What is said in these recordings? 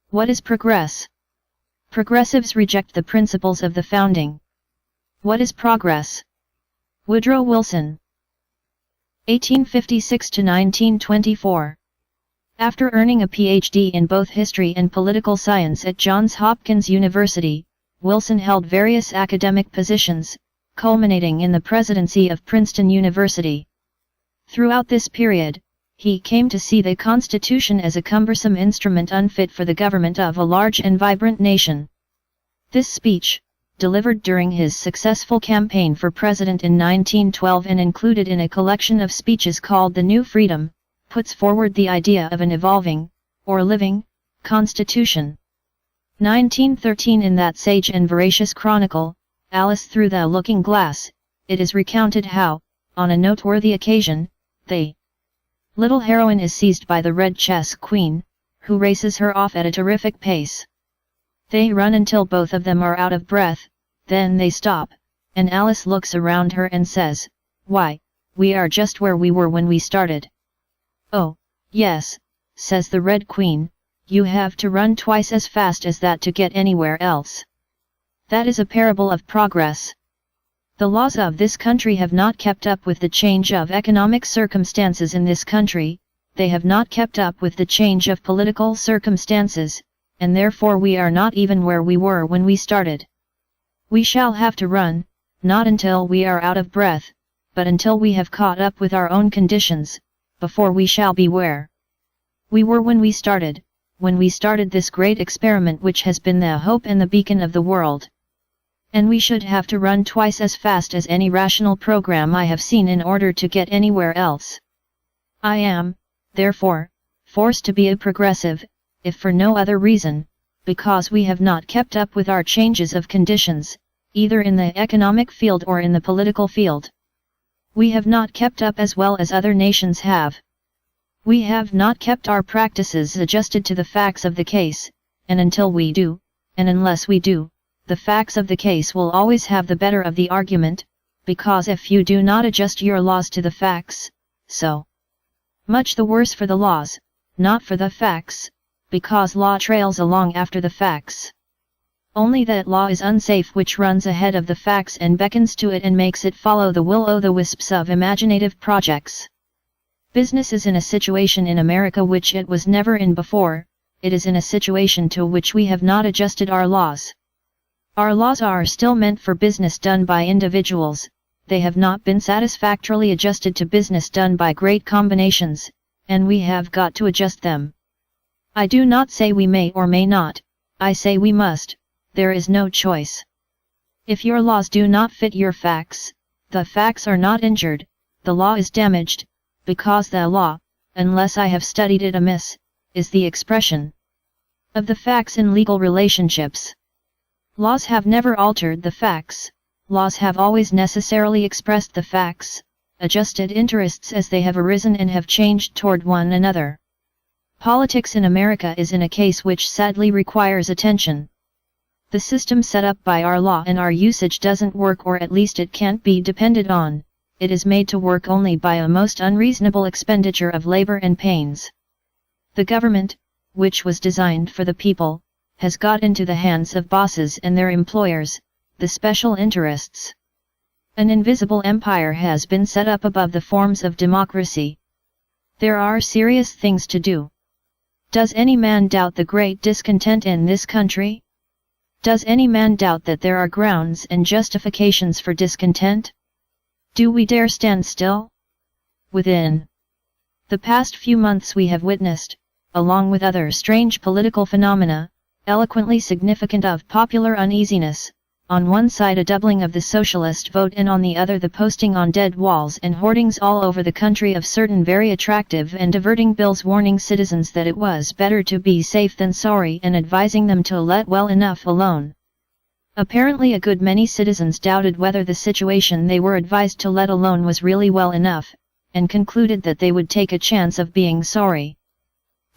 What is progress? Progressives reject the principles of the founding. What is progress? Woodrow Wilson. 1856 to 1924. After earning a Ph.D. in both history and political science at Johns Hopkins University, Wilson held various academic positions, culminating in the presidency of Princeton University. Throughout this period, he came to see the Constitution as a cumbersome instrument unfit for the government of a large and vibrant nation. This speech, delivered during his successful campaign for president in 1912 and included in a collection of speeches called The New Freedom, puts forward the idea of an evolving, or living, Constitution. 1913. In that sage and veracious chronicle, Alice Through the Looking Glass, it is recounted how, on a noteworthy occasion, the little heroine is seized by the Red Chess Queen, who races her off at a terrific pace. They run until both of them are out of breath, then they stop, and Alice looks around her and says, "Why, we are just where we were when we started." "Oh, yes," says the Red Queen, "you have to run twice as fast as that to get anywhere else." That is a parable of progress. The laws of this country have not kept up with the change of economic circumstances in this country, they have not kept up with the change of political circumstances, and therefore we are not even where we were when we started. We shall have to run, not until we are out of breath, but until we have caught up with our own conditions, before we shall be where we were when we started this great experiment which has been the hope and the beacon of the world. And we should have to run twice as fast as any rational program I have seen in order to get anywhere else. I am, therefore, forced to be a progressive, if for no other reason, because we have not kept up with our changes of conditions, either in the economic field or in the political field. We have not kept up as well as other nations have. We have not kept our practices adjusted to the facts of the case, and until we do, and unless we do, the facts of the case will always have the better of the argument, because if you do not adjust your laws to the facts, so much the worse for the laws, not for the facts, because law trails along after the facts. Only that law is unsafe which runs ahead of the facts and beckons to it and makes it follow the will-o'-the-wisps of imaginative projects. Business is in a situation in America which it was never in before, it is in a situation to which we have not adjusted our laws. Our laws are still meant for business done by individuals, they have not been satisfactorily adjusted to business done by great combinations, and we have got to adjust them. I do not say we may or may not, I say we must, there is no choice. If your laws do not fit your facts, the facts are not injured, the law is damaged, because the law, unless I have studied it amiss, is the expression of the facts in legal relationships. Laws have never altered the facts, laws have always necessarily expressed the facts, adjusted interests as they have arisen and have changed toward one another. Politics in America is in a case which sadly requires attention. The system set up by our law and our usage doesn't work, or at least it can't be depended on. It is made to work only by a most unreasonable expenditure of labor and pains. The government, which was designed for the people, has got into the hands of bosses and their employers, the special interests. An invisible empire has been set up above the forms of democracy. There are serious things to do. Does any man doubt the great discontent in this country? Does any man doubt that there are grounds and justifications for discontent? Do we dare stand still? Within the past few months we have witnessed, along with other strange political phenomena, eloquently significant of popular uneasiness, on one side a doubling of the socialist vote and on the other the posting on dead walls and hoardings all over the country of certain very attractive and diverting bills warning citizens that it was better to be safe than sorry and advising them to let well enough alone. Apparently a good many citizens doubted whether the situation they were advised to let alone was really well enough, and concluded that they would take a chance of being sorry.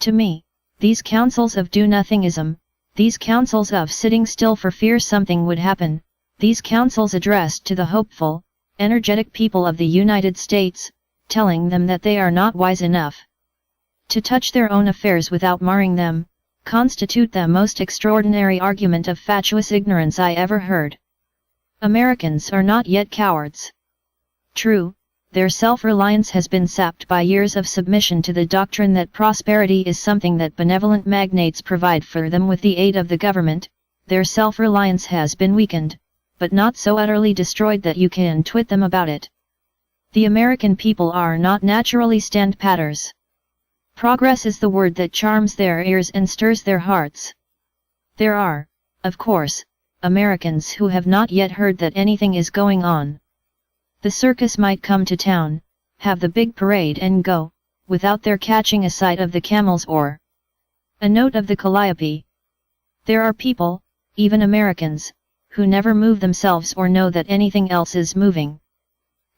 To me, these counsels of do-nothingism, these counsels of sitting still for fear something would happen, these counsels addressed to the hopeful, energetic people of the United States, telling them that they are not wise enough to touch their own affairs without marring them, constitute the most extraordinary argument of fatuous ignorance I ever heard. Americans are not yet cowards. True, their self-reliance has been sapped by years of submission to the doctrine that prosperity is something that benevolent magnates provide for them with the aid of the government. Their self-reliance has been weakened, but not so utterly destroyed that you can twit them about it. The American people are not naturally stand-patters. Progress is the word that charms their ears and stirs their hearts. There are, of course, Americans who have not yet heard that anything is going on. The circus might come to town, have the big parade and go, without their catching a sight of the camels or a note of the calliope. There are people, even Americans, who never move themselves or know that anything else is moving.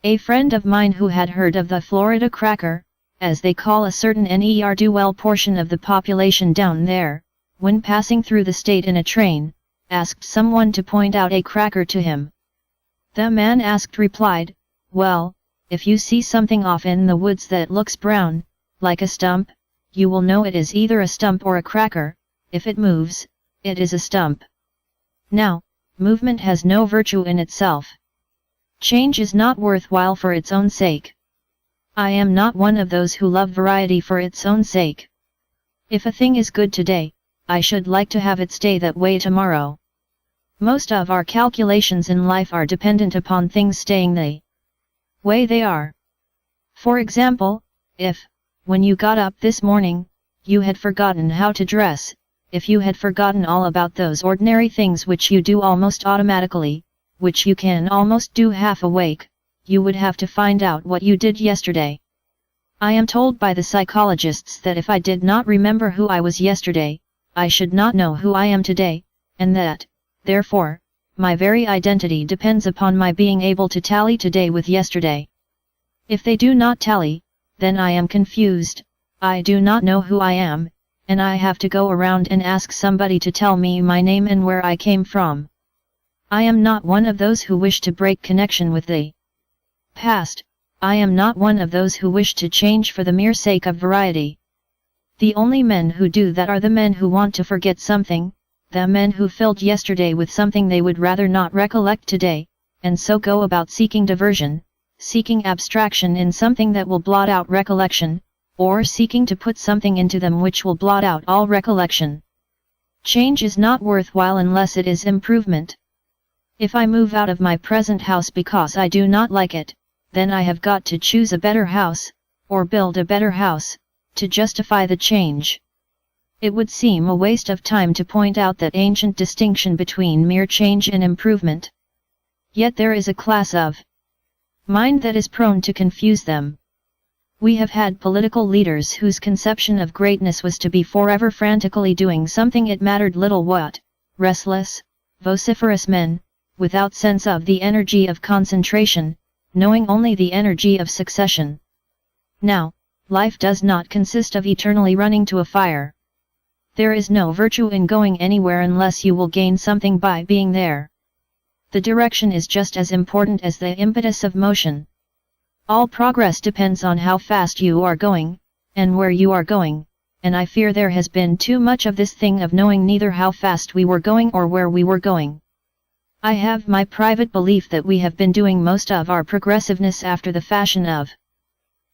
A friend of mine who had heard of the Florida cracker, as they call a certain ne'er-do-well portion of the population down there, when passing through the state in a train, asked someone to point out a cracker to him. The man asked replied, "Well, if you see something off in the woods that looks brown, like a stump, you will know it is either a stump or a cracker. If it moves, it is a stump." Now, movement has no virtue in itself. Change is not worthwhile for its own sake. I am not one of those who love variety for its own sake. If a thing is good today, I should like to have it stay that way tomorrow. Most of our calculations in life are dependent upon things staying the way they are. For example, if, when you got up this morning, you had forgotten how to dress, if you had forgotten all about those ordinary things which you do almost automatically, which you can almost do half awake, you would have to find out what you did yesterday. I am told by the psychologists that if I did not remember who I was yesterday, I should not know who I am today, and that, therefore, my very identity depends upon my being able to tally today with yesterday. If they do not tally, then I am confused, I do not know who I am, and I have to go around and ask somebody to tell me my name and where I came from. I am not one of those who wish to break connection with the past. I am not one of those who wish to change for the mere sake of variety. The only men who do that are the men who want to forget something, the men who filled yesterday with something they would rather not recollect today, and so go about seeking diversion, seeking abstraction in something that will blot out recollection, or seeking to put something into them which will blot out all recollection. Change is not worthwhile unless it is improvement. If I move out of my present house because I do not like it, then I have got to choose a better house, or build a better house, to justify the change. It would seem a waste of time to point out that ancient distinction between mere change and improvement. Yet there is a class of mind that is prone to confuse them. We have had political leaders whose conception of greatness was to be forever frantically doing something it mattered little what, restless, vociferous men, without sense of the energy of concentration, knowing only the energy of succession. Now, life does not consist of eternally running to a fire. There is no virtue in going anywhere unless you will gain something by being there. The direction is just as important as the impetus of motion. All progress depends on how fast you are going, and where you are going, and I fear there has been too much of this thing of knowing neither how fast we were going or where we were going. I have my private belief that we have been doing most of our progressiveness after the fashion of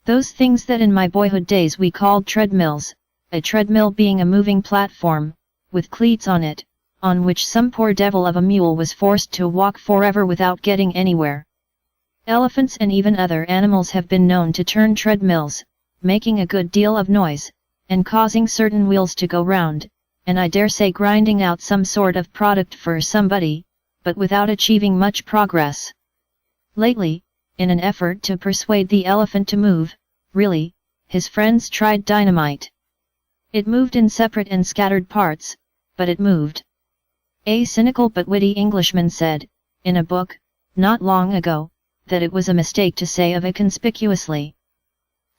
those things that in my boyhood days we called treadmills, a treadmill being a moving platform, with cleats on it, on which some poor devil of a mule was forced to walk forever without getting anywhere. Elephants and even other animals have been known to turn treadmills, making a good deal of noise, and causing certain wheels to go round, and I dare say grinding out some sort of product for somebody, but without achieving much progress. Lately, in an effort to persuade the elephant to move, really, his friends tried dynamite. It moved in separate and scattered parts, but it moved. A cynical but witty Englishman said, in a book, not long ago, that it was a mistake to say of a conspicuously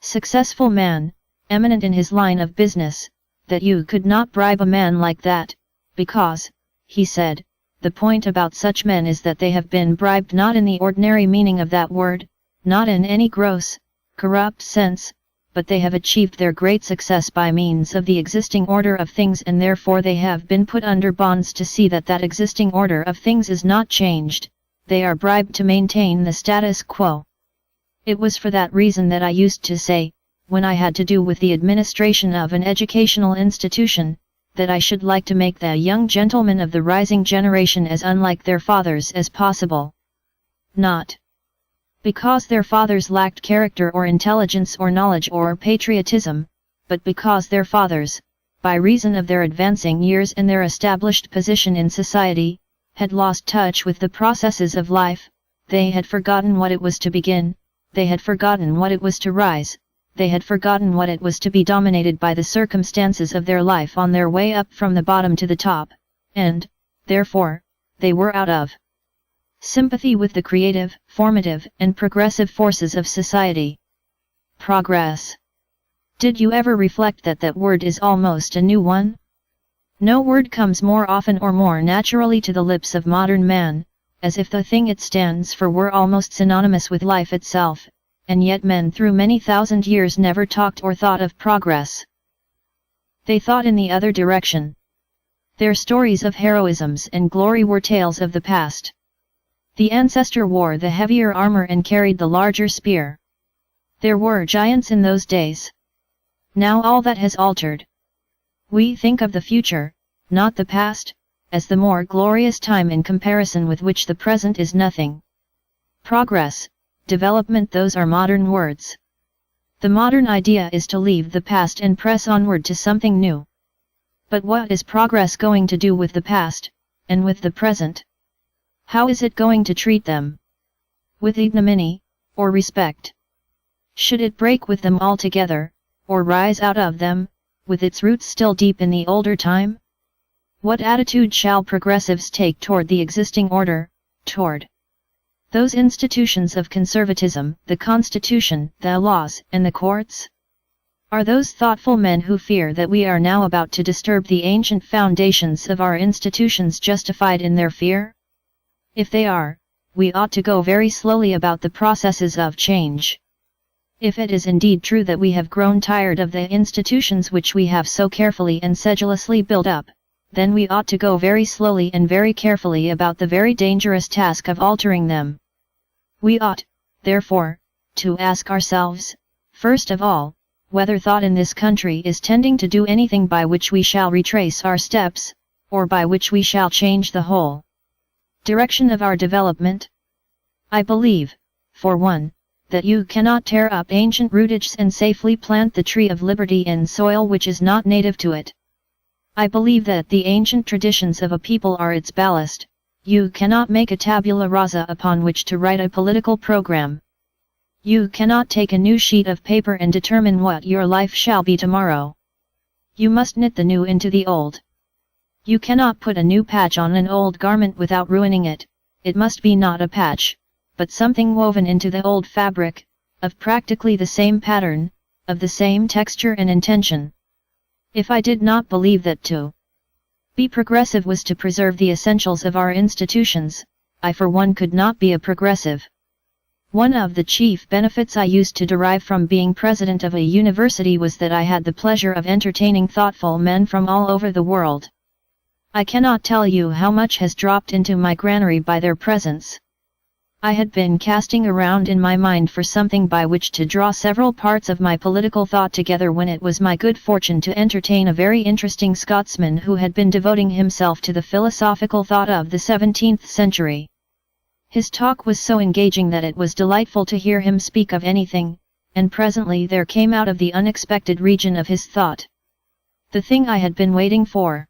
successful man, eminent in his line of business, that you could not bribe a man like that, because, he said, the point about such men is that they have been bribed not in the ordinary meaning of that word, not in any gross, corrupt sense, but they have achieved their great success by means of the existing order of things, and therefore they have been put under bonds to see that that existing order of things is not changed. They are bribed to maintain the status quo. It was for that reason that I used to say, when I had to do with the administration of an educational institution, that I should like to make the young gentlemen of the rising generation as unlike their fathers as possible. Not because their fathers lacked character or intelligence or knowledge or patriotism, but because their fathers, by reason of their advancing years and their established position in society, had lost touch with the processes of life. They had forgotten what it was to begin, they had forgotten what it was to rise, they had forgotten what it was to be dominated by the circumstances of their life on their way up from the bottom to the top, and, therefore, they were out of sympathy with the creative, formative, and progressive forces of society. Progress. Did you ever reflect that that word is almost a new one? No word comes more often or more naturally to the lips of modern man, as if the thing it stands for were almost synonymous with life itself, and yet men through many thousand years never talked or thought of progress. They thought in the other direction. Their stories of heroisms and glory were tales of the past. The ancestor wore the heavier armor and carried the larger spear. There were giants in those days. Now all that has altered. We think of the future, not the past, as the more glorious time in comparison with which the present is nothing. Progress, development, those are modern words. The modern idea is to leave the past and press onward to something new. But what is progress going to do with the past, and with the present? How is it going to treat them? With ignominy, or respect? Should it break with them altogether, or rise out of them, with its roots still deep in the older time? What attitude shall progressives take toward the existing order, toward those institutions of conservatism, the Constitution, the laws, and the courts? Are those thoughtful men who fear that we are now about to disturb the ancient foundations of our institutions justified in their fear? If they are, we ought to go very slowly about the processes of change. If it is indeed true that we have grown tired of the institutions which we have so carefully and sedulously built up, then we ought to go very slowly and very carefully about the very dangerous task of altering them. We ought, therefore, to ask ourselves, first of all, whether thought in this country is tending to do anything by which we shall retrace our steps, or by which we shall change the whole direction of our development. I believe, for one, that you cannot tear up ancient rootages and safely plant the tree of liberty in soil which is not native to it. I believe that the ancient traditions of a people are its ballast. You cannot make a tabula rasa upon which to write a political program. You cannot take a new sheet of paper and determine what your life shall be tomorrow. You must knit the new into the old. You cannot put a new patch on an old garment without ruining it. It must be not a patch, but something woven into the old fabric, of practically the same pattern, of the same texture and intention. If I did not believe that to be progressive was to preserve the essentials of our institutions, I for one could not be a progressive. One of the chief benefits I used to derive from being president of a university was that I had the pleasure of entertaining thoughtful men from all over the world. I cannot tell you how much has dropped into my granary by their presence. I had been casting around in my mind for something by which to draw several parts of my political thought together when it was my good fortune to entertain a very interesting Scotsman who had been devoting himself to the philosophical thought of the 17th century. His talk was so engaging that it was delightful to hear him speak of anything, and presently there came out of the unexpected region of his thought the thing I had been waiting for.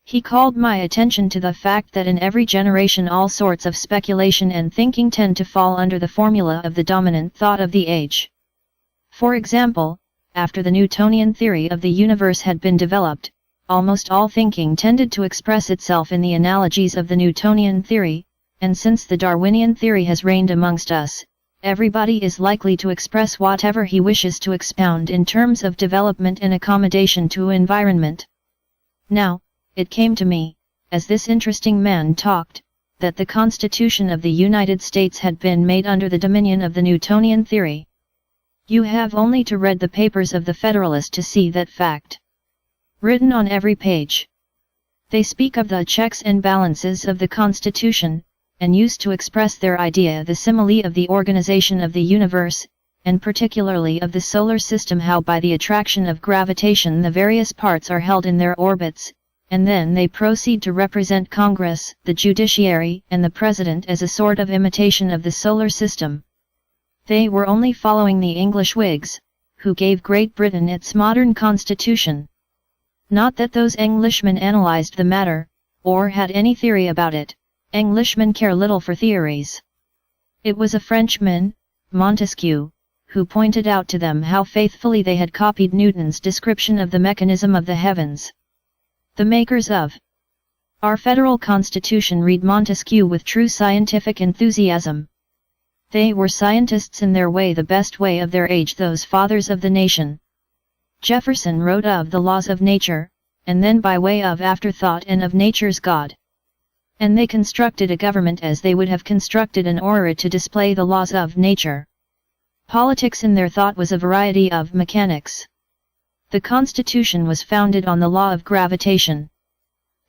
He called my attention to the fact that in every generation all sorts of speculation and thinking tend to fall under the formula of the dominant thought of the age. For example, after the Newtonian theory of the universe had been developed, almost all thinking tended to express itself in the analogies of the Newtonian theory, and since the Darwinian theory has reigned amongst us, everybody is likely to express whatever he wishes to expound in terms of development and accommodation to environment. Now, it came to me, as this interesting man talked, that the Constitution of the United States had been made under the dominion of the Newtonian theory. You have only to read the papers of the Federalist to see that fact. Written on every page. They speak of the checks and balances of the Constitution, and use to express their idea the simile of the organization of the universe, and particularly of the solar system, how by the attraction of gravitation the various parts are held in their orbits, and then they proceed to represent Congress, the judiciary, and the President as a sort of imitation of the solar system. They were only following the English Whigs, who gave Great Britain its modern constitution. Not that those Englishmen analyzed the matter, or had any theory about it. Englishmen care little for theories. It was a Frenchman, Montesquieu, who pointed out to them how faithfully they had copied Newton's description of the mechanism of the heavens. The makers of our federal constitution read Montesquieu with true scientific enthusiasm. They were scientists in their way, the best way of their age, those fathers of the nation. Jefferson wrote of the laws of nature, and then by way of afterthought and of nature's God. And they constructed a government as they would have constructed an orrery to display the laws of nature. Politics in their thought was a variety of mechanics. The Constitution was founded on the law of gravitation.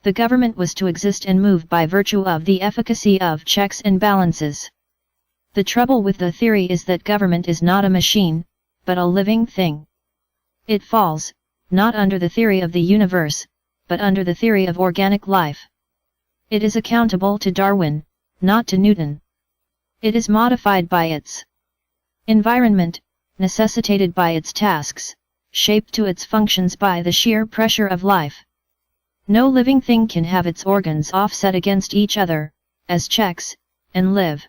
The government was to exist and move by virtue of the efficacy of checks and balances. The trouble with the theory is that government is not a machine, but a living thing. It falls, not under the theory of the universe, but under the theory of organic life. It is accountable to Darwin, not to Newton. It is modified by its environment, necessitated by its tasks, shaped to its functions by the sheer pressure of life. No living thing can have its organs offset against each other, as checks, and live.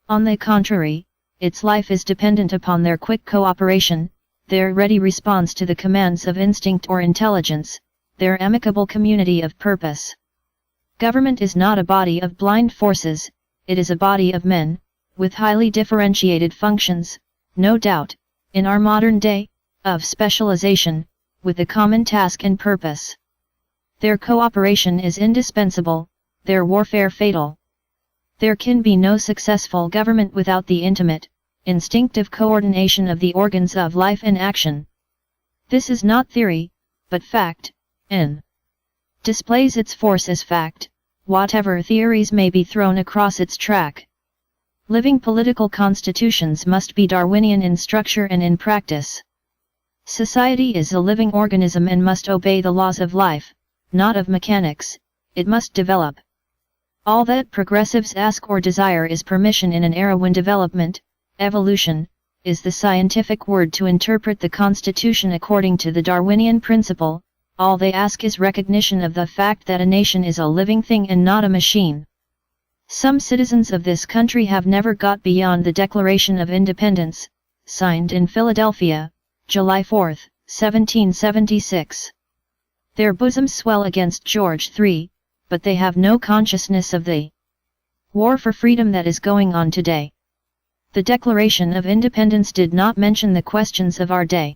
On the contrary, its life is dependent upon their quick cooperation, their ready response to the commands of instinct or intelligence, their amicable community of purpose. Government is not a body of blind forces, it is a body of men, with highly differentiated functions, no doubt, in our modern day, of specialization, with a common task and purpose. Their cooperation is indispensable, their warfare fatal. There can be no successful government without the intimate, instinctive coordination of the organs of life and action. This is not theory, but fact, and displays its force as fact, whatever theories may be thrown across its track. Living political constitutions must be Darwinian in structure and in practice. Society is a living organism and must obey the laws of life, not of mechanics, it must develop. All that progressives ask or desire is permission in an era when development, evolution, is the scientific word to interpret the Constitution according to the Darwinian principle. All they ask is recognition of the fact that a nation is a living thing and not a machine. Some citizens of this country have never got beyond the Declaration of Independence, signed in Philadelphia, July 4, 1776. Their bosoms swell against George III, but they have no consciousness of the war for freedom that is going on today. The Declaration of Independence did not mention the questions of our day.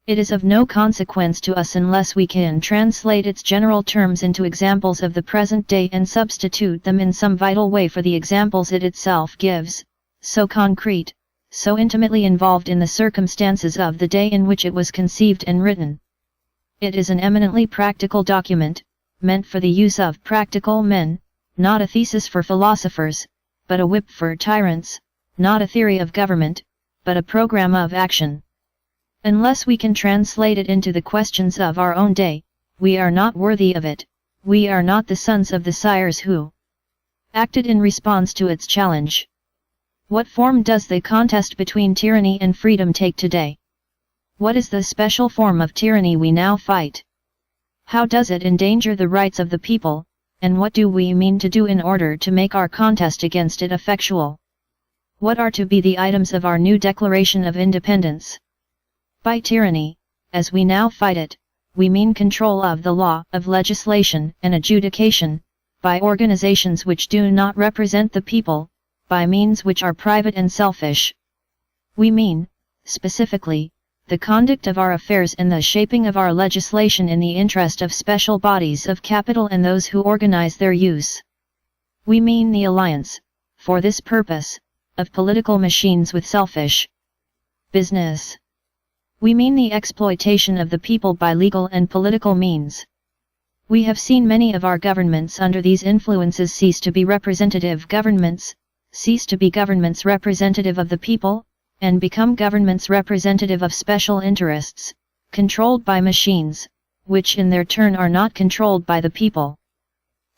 It is of no consequence to us unless we can translate its general terms into examples of the present day and substitute them in some vital way for the examples it itself gives, so concrete, so intimately involved in the circumstances of the day in which it was conceived and written. It is an eminently practical document, meant for the use of practical men, not a thesis for philosophers, but a whip for tyrants, not a theory of government, but a program of action. Unless we can translate it into the questions of our own day, we are not worthy of it, we are not the sons of the sires who acted in response to its challenge. What form does the contest between tyranny and freedom take today? What is the special form of tyranny we now fight? How does it endanger the rights of the people, and what do we mean to do in order to make our contest against it effectual? What are to be the items of our new Declaration of Independence? By tyranny, as we now fight it, we mean control of the law, of legislation and adjudication, by organizations which do not represent the people, by means which are private and selfish. We mean, specifically, the conduct of our affairs and the shaping of our legislation in the interest of special bodies of capital and those who organize their use. We mean the alliance, for this purpose, of political machines with selfish business. We mean the exploitation of the people by legal and political means. We have seen many of our governments under these influences cease to be representative governments, cease to be governments representative of the people, and become governments representative of special interests, controlled by machines, which in their turn are not controlled by the people.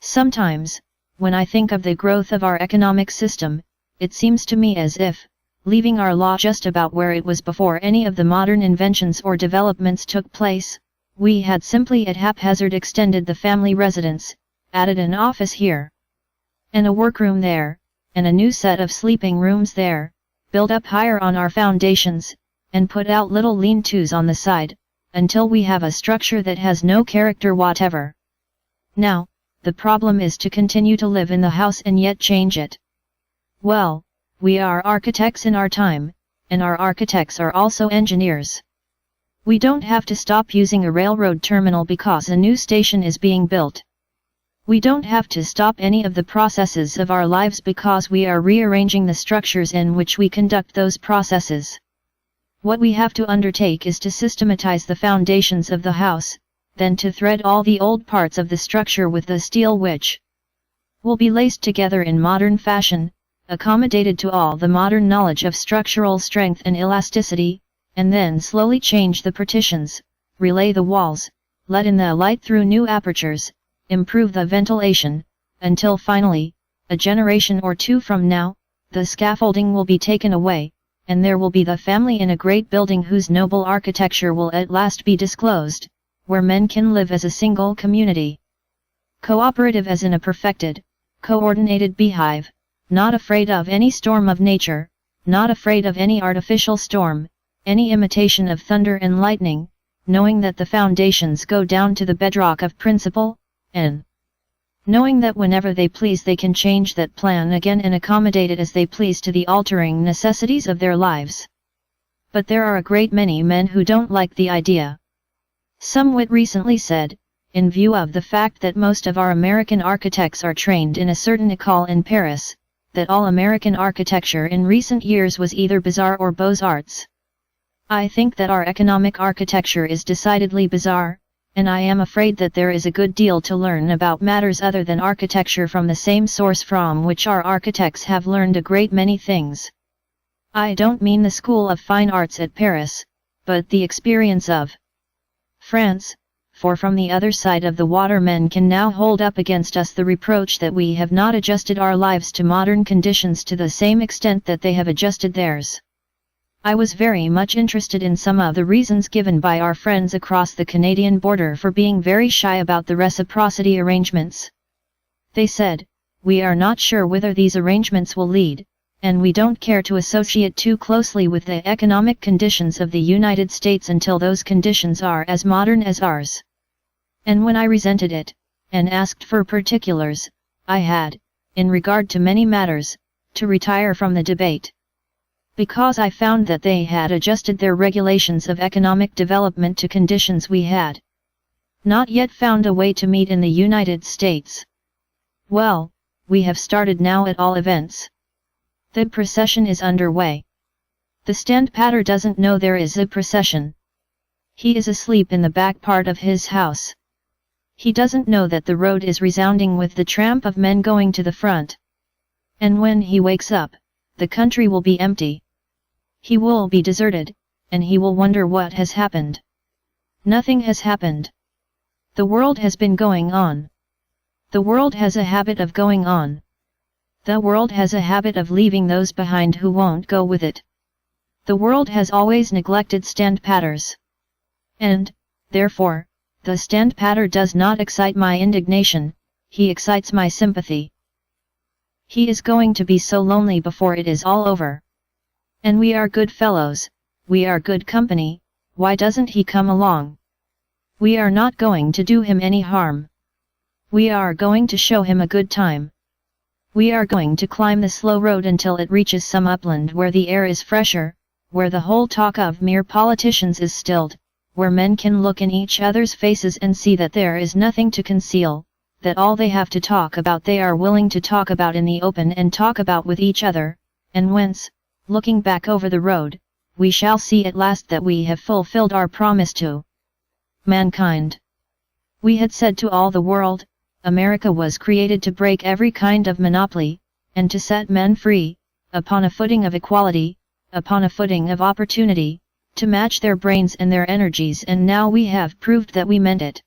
Sometimes, when I think of the growth of our economic system, it seems to me as if, leaving our law just about where it was before any of the modern inventions or developments took place, we had simply at haphazard extended the family residence, added an office here, and a workroom there, and a new set of sleeping rooms there, built up higher on our foundations, and put out little lean-tos on the side, until we have a structure that has no character whatever. Now, the problem is to continue to live in the house and yet change it. Well, we are architects in our time, and our architects are also engineers. We don't have to stop using a railroad terminal because a new station is being built. We don't have to stop any of the processes of our lives because we are rearranging the structures in which we conduct those processes. What we have to undertake is to systematize the foundations of the house, then to thread all the old parts of the structure with the steel which will be laced together in modern fashion, accommodated to all the modern knowledge of structural strength and elasticity, and then slowly change the partitions, relay the walls, let in the light through new apertures, improve the ventilation, until finally, a generation or two from now, the scaffolding will be taken away, and there will be the family in a great building whose noble architecture will at last be disclosed, where men can live as a single community. Cooperative as in a perfected, coordinated beehive, not afraid of any storm of nature, not afraid of any artificial storm, any imitation of thunder and lightning, knowing that the foundations go down to the bedrock of principle, and knowing that whenever they please they can change that plan again and accommodate it as they please to the altering necessities of their lives. But there are a great many men who don't like the idea. Some wit recently said, in view of the fact that most of our American architects are trained in a certain école in Paris, that all American architecture in recent years was either bizarre or beaux-arts. I think that our economic architecture is decidedly bizarre, and I am afraid that there is a good deal to learn about matters other than architecture from the same source from which our architects have learned a great many things. I don't mean the School of Fine Arts at Paris, but the experience of France, for from the other side of the water men can now hold up against us the reproach that we have not adjusted our lives to modern conditions to the same extent that they have adjusted theirs. I was very much interested in some of the reasons given by our friends across the Canadian border for being very shy about the reciprocity arrangements. They said, "We are not sure whither these arrangements will lead, and we don't care to associate too closely with the economic conditions of the United States until those conditions are as modern as ours." And when I resented it, and asked for particulars, I had, in regard to many matters, to retire from the debate. Because I found that they had adjusted their regulations of economic development to conditions we had not yet found a way to meet in the United States. Well, we have started now at all events. The procession is underway. The stand-patter doesn't know there is a procession. He is asleep in the back part of his house. He doesn't know that the road is resounding with the tramp of men going to the front. And when he wakes up, the country will be empty. He will be deserted, and he will wonder what has happened. Nothing has happened. The world has been going on. The world has a habit of going on. The world has a habit of leaving those behind who won't go with it. The world has always neglected stand-patters. And, therefore, the stand-patter does not excite my indignation, he excites my sympathy. He is going to be so lonely before it is all over. And we are good fellows, we are good company, why doesn't he come along? We are not going to do him any harm. We are going to show him a good time. We are going to climb the slow road until it reaches some upland where the air is fresher, where the whole talk of mere politicians is stilled, where men can look in each other's faces and see that there is nothing to conceal, that all they have to talk about they are willing to talk about in the open and talk about with each other, and whence, looking back over the road, we shall see at last that we have fulfilled our promise to mankind. We had said to all the world, America was created to break every kind of monopoly, and to set men free, upon a footing of equality, upon a footing of opportunity, to match their brains and their energies, and now we have proved that we meant it.